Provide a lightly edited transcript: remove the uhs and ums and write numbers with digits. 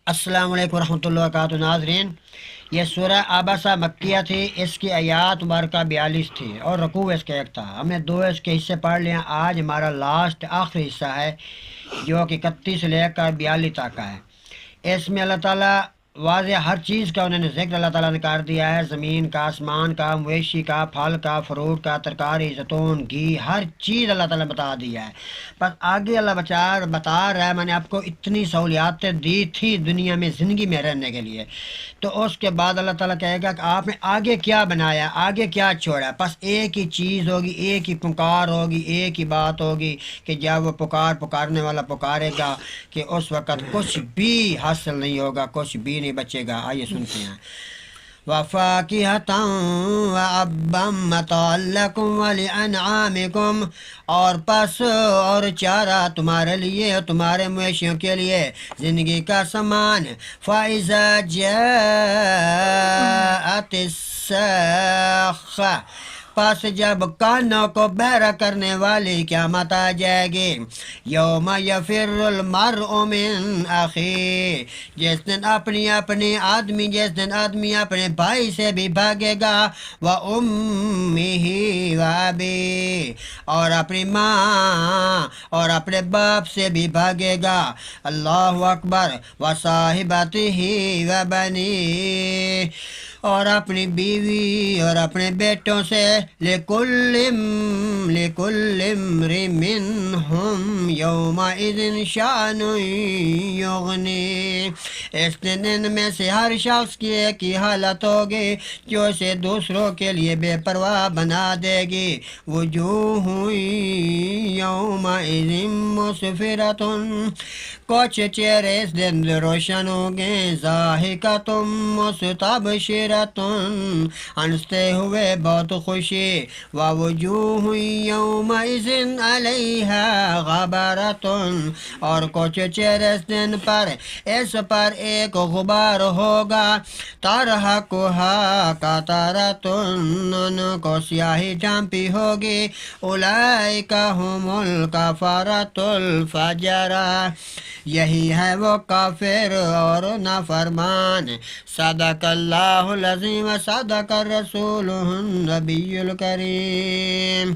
السلام علیکم ورحمۃ اللہ وبرکاتہ ناظرین، یہ سورہ عبسہ مکیہ تھی، اس کی آیات مبارکہ 42 تھی اور رکوع اس کا ایک تھا۔ ہم نے دو اس کے حصے پڑھ لیے ہیں۔ آج ہمارا لاسٹ آخری حصہ ہے جو کہ 31 سے لے کر 42 تک کا ہے۔ اس میں اللہ تعالیٰ واضح ہر چیز کا انہوں نے ذکر اللہ تعالیٰ نے کر دیا ہے، زمین کا، آسمان کا، مویشی کا، پھل کا، فروٹ کا، ترکاری، زیتون، گھی، ہر چیز اللہ تعالیٰ نے بتا دیا ہے۔ بس آگے اللہ بتا رہا ہے میں نے آپ کو اتنی سہولیاتیں دی تھی دنیا میں زندگی میں رہنے کے لیے، تو اس کے بعد اللہ تعالیٰ کہے گا کہ آپ نے آگے کیا بنایا، آگے کیا چھوڑا۔ بس ایک ہی چیز ہوگی، ایک ہی پکار ہوگی، ایک ہی بات ہوگی کہ جب وہ پکارنے والا پکارے گا کہ اس وقت کچھ بھی حاصل نہیں ہوگا، کچھ بھی نہیں بچے گا۔ آئیے سنتے ہیں۔ وَفَاكِهَةً وَأَبًّا مَّتَاعًا لَّكُمْ وَلِأَنْعَامِكُمْ، اور پس اور چارہ تمہارے لیے اور تمہارے مویشیوں کے لیے، زندگی کا سامان۔ فَإِذَا جَاءَتِ السَّاخَّةُ، پس جب کانوں کو بہرا کرنے والی قیامت آ جائے گی، یوم یفر المرء من اخی، جس دن جس دن آدمی اپنے بھائی سے بھی بھاگے گا، و امہ و ابی، اور اپنی ماں اور اپنے باپ سے بھی بھاگے گا، اللہ اکبر، و صاحبتہ و بنی، اور اپنی بیوی اور اپنے بیٹوں سے، لکل امرئ منہم یومئذ شأن یغنی، اس دن ان میں سے ہر شخص کی ایک ہی حالت ہوگی جو اسے دوسروں کے لیے بے پرواہ بنا دے گی۔ وجوہ یومئذ مسفرۃ، کچھ چہرے اس دن روشن ہوں گے، ضاحکۃ مستبشرۃ، ہنستے ہوئے بہت خوشی، ووجوہ یومئذ علیہا غبرۃ، اور کچھ چہرے اس پر ایک غبار ہوگا، ترہقھا قطرۃ، ان کو سیاہی ڈھانپی ہوگی، اولئک ھم الکفرۃ الفجرہ، یہی ہے وہ کافر اور نافرمان۔ صدق اللہ العظیم و صدق الرسول النبی الکریم۔